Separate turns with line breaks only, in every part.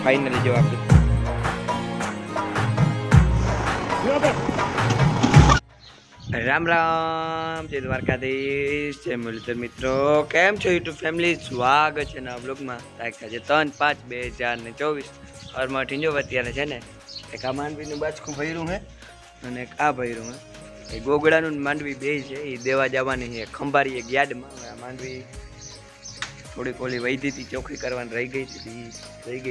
Finally જો આપણે રામ રામ જય દ્વારકાધીશ જય મુરલીધર મિત્રો, કેમ છો યુટ્યુબ ફેમિલી? સ્વાગત છે નવા બ્લોગમાં. તારીખ છે 3/5/2024 હરમાંથી જો અત્યારે છે ને એક આ માંડવીનું બાચકું ભર્યું હે અને એક આ ભર્યું હે. એ ગોગડાનું માંડવી બે છે, એ દેવા જવાની છે ખંભારી એક યાર્ડમાં. આ માંડવી થોડીક ઓલી વૈધી હતી, ચોખ્ખી કરવાની રહી ગઈ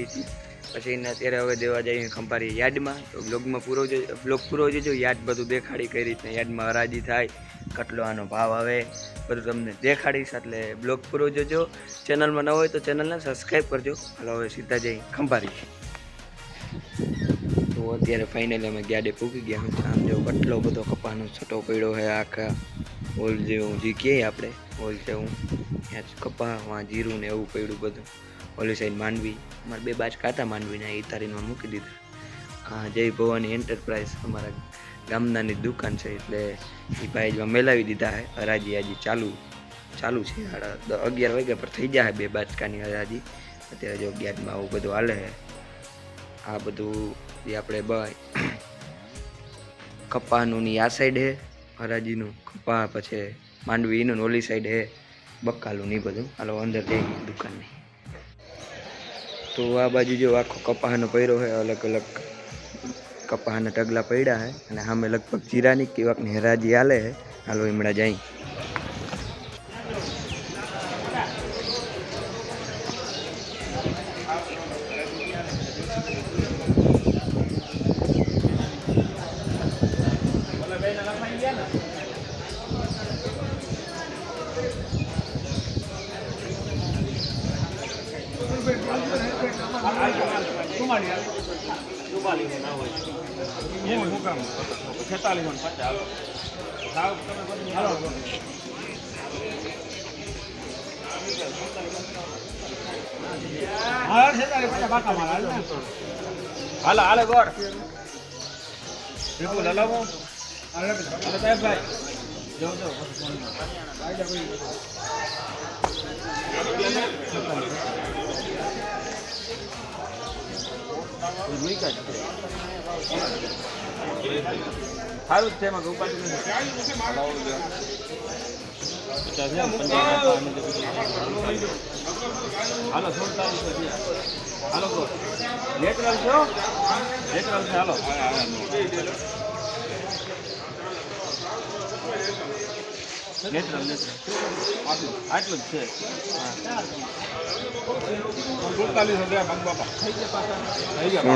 હતી પછી એને અત્યારે હવે દેવા જઈએ ખંભારી યાર્ડમાં. તો બ્લોગ પૂરો જોજો, યાર્ડ બધું દેખાડી કઈ રીતના યાર્ડમાં હરાજી થાય, કેટલો આનો ભાવ આવે બધું તમને દેખાડીશ, એટલે બ્લોગ પૂરો જોજો. ચેનલમાં ન હોય તો ચેનલને સબસ્ક્રાઈબ કરજો. હાલો હવે સીધા જઈ ખંભારી. તો અત્યારે ફાઇનલી અમે યાર્ડે પૂકી ગયા. આમ જો કેટલો બધો કપાનો છટો પડ્યો છે, આખા હોલ જેવું જે કહીએ આપણે હોલ જેવું, ત્યાં કપા વાં જીરું ને એવું પડ્યું બધું. ઓલી સાઈડ માંડવી, અમારે બે બાચકા હતા માંડવીના, એ તારીમાં મૂકી દીધા. હા, જય ભવાની એન્ટરપ્રાઇઝ અમારા ગામનાની દુકાન છે, એટલે એ ભાઈમાં મેલાવી દીધા છે. હરાજી હજી ચાલુ છે, 11 વાગ્યા પર થઈ જાય બે બાચકાની હરાજી. અત્યારે જો 11માં આવું બધું હાલે છે. આ બધું જે આપણે કપાનું ની આ સાઈડ છે હરાજીનું કપા, પછી માંડવીનું ઓલી સાઈડ છે બકાલું ની બધું. હાલો અંદર જઈ દુકાનની. તો આ બાજુ જો આખો કપાહનો પડ્યો છે, અલગ અલગ કપાહના ટગલા પડ્યા છે, અને સામે લગભગ જીરાની કેવાકની હરાજી હાલે છે. હાલો હમણાં જાય.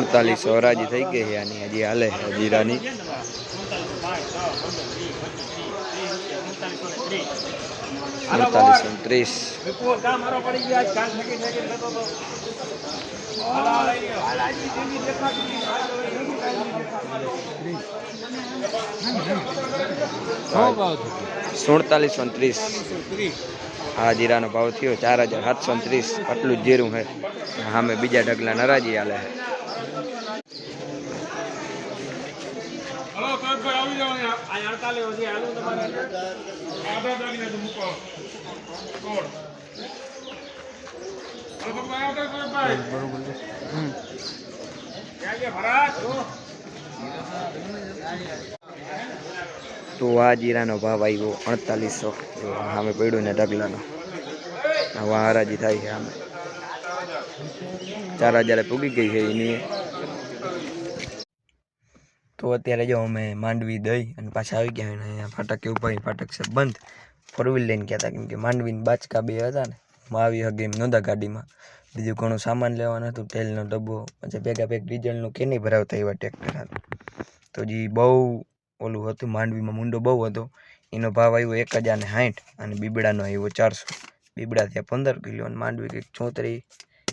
47 હરાજી થઈ ગઈ છે આની, હજી હાલે જીરાની. 4730 આ જીરાનો ભાવ થયો 4730. આટલું જ જીરું છે. સામે બીજા ઢગલા નરાજી હાલે છે. તો આ જીરાનો ભાવ આવ્યો 4800. સામે પડ્યું ને ઢગલાનો. હવે હરાજી થાય છે સામે 4000 પૂગી ગઈ છે એની. તો અત્યારે જો અમે માંડવી દઈ અને પાછા આવી ગયા. અહીંયા ફાટક એવું ભાઈ ફાટક છે બંધ. 4 વ્હીલ લઈને ગયા હતા, કેમ કે માંડવીને બાચકા બે હતા ને, આવી હગે એમ નહોતા ગાડીમાં. બીજું ઘણું સામાન લેવાનું હતું, તેલનો ડબ્બો, પછી ભેગા ડીઝલનું કે નહીં ભરાવતા એવા ટ્રેક્ટર હતા. તો જે બહુ ઓલું હતું, માંડવીમાં મુંડો બહુ હતો. એનો ભાવ આવ્યો 1060 અને બીબડાનો આવ્યો 400. બીબડા થયા 15 કિલો અને માંડવી કંઈક 34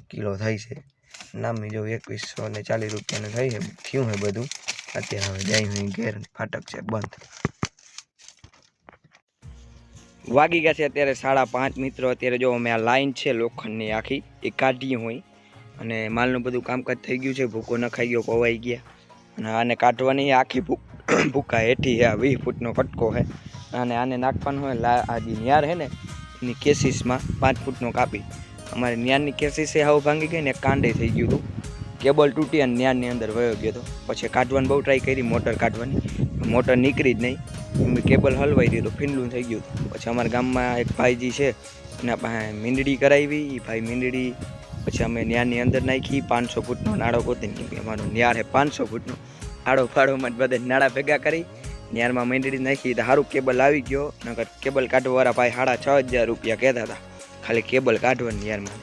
કિલો થાય છે. નામની જો 2140 રૂપિયાનું થઈ છે, થયું છે બધું. અત્યારે હવે જાય હું ઘેર, ફાટક છે બંધ. વાગી ગયા છે અત્યારે 5:30 મિત્રો. અત્યારે જો અમે આ લાઈન છે લોખંડની આખી એ કાઢી હોય, અને માલનું બધું કામકાજ થઈ ગયું છે. ભૂકો નખાઈ ગયો, પવાઈ ગયા, અને આને કાઢવાની આખી ભૂકા હેઠી છે. આ 20 ફૂટનો કટકો છે, અને આને નાખવાનું હોય આ જે ન્યાર છે ને એની કેસીસમાં 5 ફૂટનો કાપી. અમારે ન્યારની કેસીસ હાવ ભાંગી ગઈ ને, કાંડે થઈ ગયું હતું. કેબલ તૂટી અને ન્યારની અંદર વયો ગયો હતો. પછી કાઢવાની બહુ ટ્રાય કરી, મોટર કાઢવાની, મોટર નીકળી જ નહીં. કેબલ હલવાઈ દીધું, ફીંડલું થઈ ગયું. પછી અમારા ગામમાં એક ભાઈજી છે, એના પાસે મીંડળી કરાવી. એ ભાઈ મીંડળી પછી અમે ન્યારની અંદર નાખી. 500 ફૂટનો નાળો ગોતી, અમારો ન્યાર છે 500 ફૂટનો. આડો ફાડોમાં જ બધા નાળા ભેગા કરી ન્યારમાં મીંડળી નાખી. તો સારું કેબલ આવી ગયો. નકર કેબલ કાઢવાવાળા ભાઈ 6,500 રૂપિયા કહેતા હતા ખાલી કેબલ કાઢવાનું ન્યારમાં.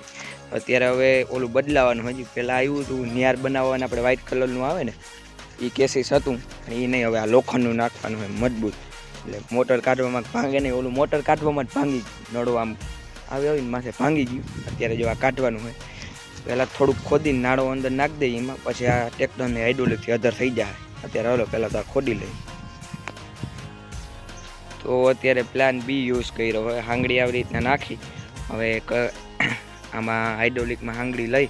અત્યારે હવે ઓલું બદલાવાનું. હજી પહેલાં આવ્યું હતું ન્યાર બનાવવાનું, આપણે વ્હાઇટ કલરનું આવે ને એ કેસીસ હતું, એ નહીં. હવે આ લોખંડનું નાખવાનું હોય મજબૂત, એટલે મોટર કાઢવામાં ભાંગે નહીં. ઓલું મોટર કાઢવામાં જ ભાંગી નડો આમ આવે આવીને માથે ભાંગી ગયું. અત્યારે જો આ કાઢવાનું હોય, પહેલાં થોડુંક ખોદીને નાળો અંદર નાખી દઈએ એમાં, પછી આ ટ્રેક્ટરને હાઇડ્રોલિકથી અધર થઈ જાય. અત્યારે હલો પહેલાં તો આ ખોદી લઈએ. તો અત્યારે પ્લાન બી યુઝ કર્યો. હવે હાંગડી આવી રીતના નાખી, હવે આમાં હાઇડ્રોલિકમાં હાંગડી લઈ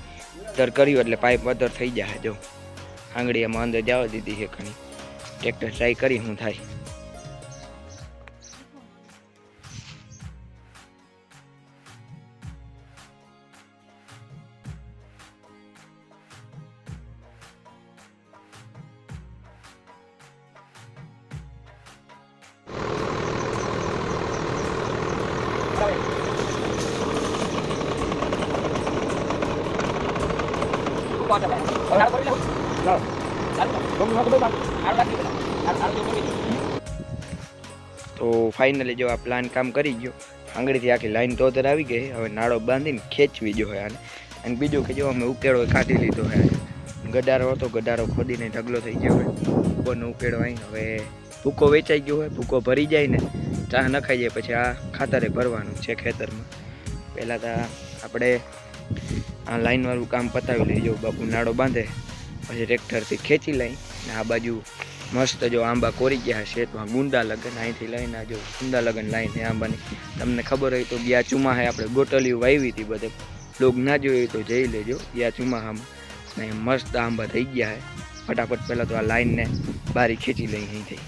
અધર કર્યું એટલે પાઇપ અધર થઈ જાય. જો હાંગડી આમાં અંદર જવા દીધી છે ઘણી. ટ્રેક્ટર ટ્રાય કરી શું થાય. તો ફાઇનલી જો આ પ્લાન કામ કરી ગયો. આંગળીથી આખી લાઈન તો અધર આવી ગઈ. હવે નાળો બાંધીને ખેંચવી જો હોય આને. અને બીજું કે જો અમે ઉકેળો કાઢી લીધો હે. ગડારો હતો, ગડારો ખોદીને ઢગલો થઈ ગયો હોય. ભૂકોનો ઉકેળો અહીં. હવે ભૂકો વેચાઈ ગયો હોય, ભૂકો ભરી જાય ને ચા નખાઈ જાય પછી આ ખાતરે ભરવાનું છે ખેતરમાં. પહેલાં તો આપણે આ લાઈનવાળું કામ પતાવી લઈએ. જો બાપુ નાળો બાંધે પછી ટ્રેક્ટરથી ખેંચી લઈ. ને આ બાજુ મસ્ત જો આંબા કોરી ગયા છે. તો ગુંડા લગન અહીંથી લઈને જો ગુંડા લગન લાઈને આંબાની તમને ખબર હોય તો ગયા ચુમાહે આપણે ગોટલીઓ વાવી હતી. બધે લોક ના જોઈએ તો જઈ લેજો ગયા ચુમાહામાં. ને મસ્ત આંબા થઈ ગયા છે. ફટાફટ પહેલાં તો આ લાઈનને બારી ખેંચી લઈ અહીંથી.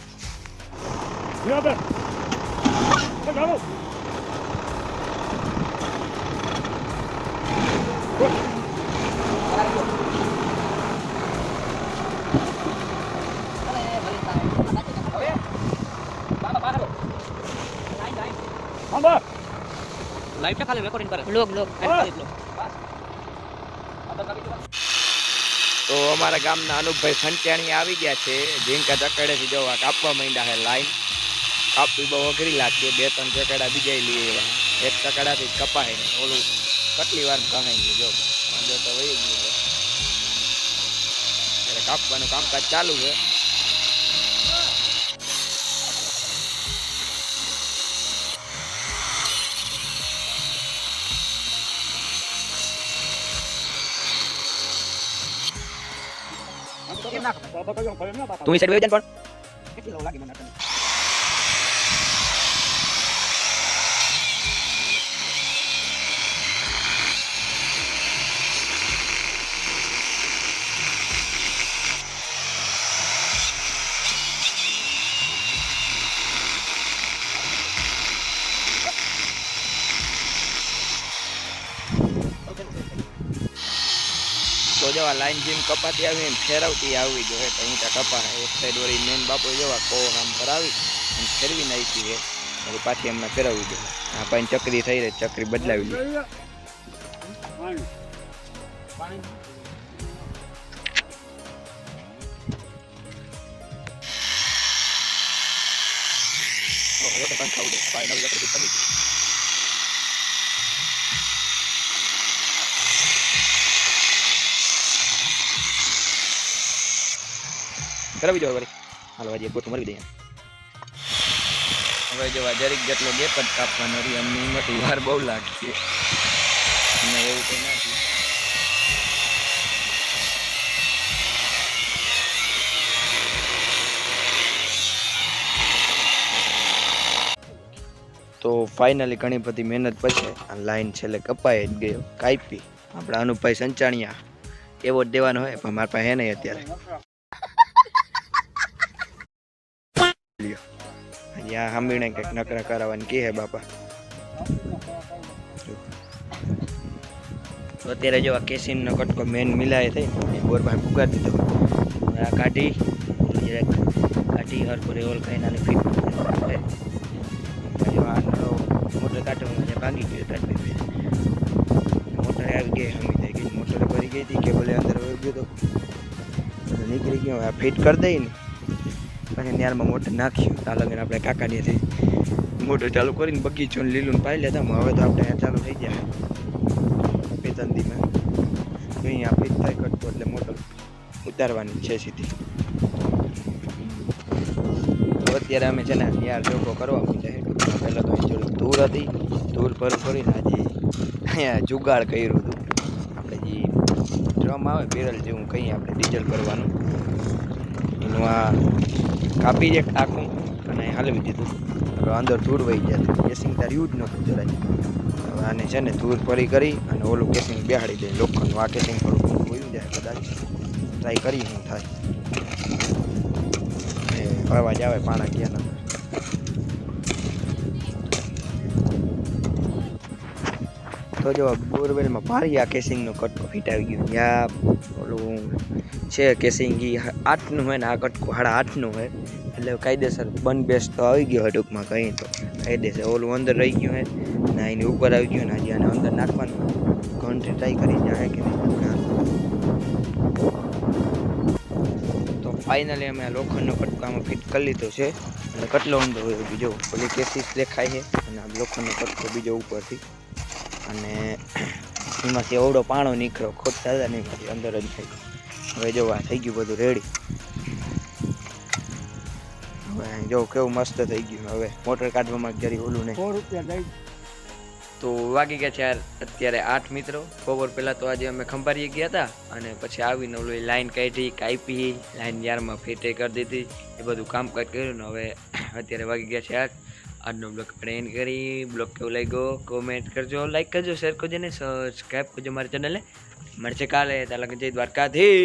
लाइव खाली रिकॉर्डिंग कर
लोग
તો અમારા ગામના અનુપભાઈ સંચાણી આવી ગયા છે. ઝીંકા ચકડેથી જવા કાપવા માંડ્યા છે. લાઈન કાપવી બહુ અઘરી લાગશે. 2-3 ચકડા બીજા લઈએ એવા. એક ચકડાથી કપાય ને ઓલું કેટલી વાર કહાઈ ગયું. જો અંદર તો વહી ગયું છે. એટલે કાપવાનું કામકાજ ચાલુ છે.
તું સાઈડ વેજન પણ
કેટલી લો લાગી મને તને
તો જવા લાઈન જેમ કપાતી આવી એમ ફેરવતી આવવી જોઈએ. તો અહીં કપા એક સાઈડ વળી મેન બાપો જવા કો આમ કરાવી અને ફેરવી નાખી છે. પછી પાછી એમને ફેરવવી જોઈએ. આ પાણી ચકરી થઈ રહી, ચકરી બદલાવી જોઈએ. ફેરવી જો વળી હાલ વાજી ગોઠું મરી દઈએ. હવે જો જરીક જેટલો ગેપ જ કાપવાનો રહી. અમને એમાંથી વાર બહુ લાગશે. અને એવું કંઈ નથી. તો ફાઇનલી ઘણી બધી મહેનત પછી આ લાઈન છેલ્લે કપાઈ જ ગયો. કાપી આપણા અનુપભાઈ સંચાણિયા એવોર્ડ દેવાનો હોય પણ મારા પાસે હે નહીં અત્યારે. અહીંયા સાંભળીને કંઈક નકરા કરાવવાની કે હે બાપા. તો અત્યારે જો આ કેસીનનો કટકો મેન મિલાય થઈ એ બોરમાં પુગાડી દીધો. આ કાઢી જરાક કાઢી હરપરે ઓલ ખાઈને આને ફિટ આ મોટર કાઢવામાં ભાગી ગયો કાઢી મોટર આવી ગઈ હમી થઈ ગઈ મોટર ભરી ગઈ હતી કેબલે અંદર વહી ગયો તો નીકળી ગયો. આ ફિટ કરી દઈ ને પછી ત્યારમાં મોટર નાખ્યું આ લગન આપણે કાકાની થઈ મોટર ચાલુ કરીને બગીચો લીલું પાઈ લેતા હવે તો આપણે ચાલુ થઈ જાય બે તંદીમાં તો અહીંયા ફિટ થાય કટકો એટલે મોટર ઉતારવાની છે સીધી. તો અત્યારે અમે છે ને યાર ચોખ્ખો કરવા છે પહેલાં તો અહીં થોડીક ધૂળ હતી ધૂળ પર ફરીને આજે અહીંયા જુગાડ કર્યું હતું આપણે જે ડ્રમ આવે બેરલ જેવું કંઈ આપણે ડીઝલ કરવાનું એનું આ કાપી દે આખું અને હલવી દીધું. હવે અંદર ધૂળ વહી જાય કેસિંગ તાર યુઝ નહોતું જરાય. હવે આને છે ને ધૂળ ફરી કરી અને ઓલું કેસિંગ બેહાડી દે લોખંડનું આ કેસિંગ થોડું વયું જાય કદાચ ટ્રાય કરી શું થાય અવાજ આવે પાણા ગયા નથી. તો જો બોરવેલમાં ભારી આ કેસિંગનો કટકો ફિટ આવી ગયો. ત્યાં ઓલું છે કેસિંગ એ 8નું હોય ને આ કટકો 8.5નું હોય એટલે કાયદેસર બંધ બેસ તો આવી ગયો હોય ટૂંકમાં કંઈ તો કાયદેસર ઓલું અંદર રહી ગયું હોય ને એની ઉપર આવી ગયું ને હજી આને અંદર નાખવાનું ઘંટી ટ્રાય કરી જાય કે નહીં. તો ફાઇનલી અમે આ લોખંડનો કટકો આમાં ફિટ કરી લીધો છે અને કટલો ઊંધો હોય બીજો ઓલી કેસીસ દેખાય છે અને આ લોખંડનો કટકો બીજો ઉપરથી અને એમાંથી અવડો પાણો નીકળ્યો ખોટ દાદા નીકળી અંદર જ થઈ. હવે જો આ થઈ ગયું બધું રેડી. હવે જો કેવું મસ્ત થઈ ગયું. હવે મોટર કાઢવામાં જરી ઓલું નહીં.
100 રૂપિયા જાય.
તો વાગી ગયા છે યાર અત્યારે 8 મિત્રો. બપોર પહેલાં તો આજે અમે ખંભારીએ ગયા હતા અને પછી આવીને ઓલું લાઈન કાઢી કાપી લાઈન યારમાં ફિટે કરી દીધી એ બધું કામકાજ કર્યું ને હવે અત્યારે વાગી ગયા છે 8. આજનો બ્લોગ આપણે એન્ડ કરી. બ્લોગ કેવો લાગ્યો કોમેન્ટ કરજો લાઈક કરજો શેર કરજો ને સબસ્ક્રાઈબ કરજો મારી ચેનલને. મળશે કાલે ત્યાં લગન જય દ્વારકાધીશ.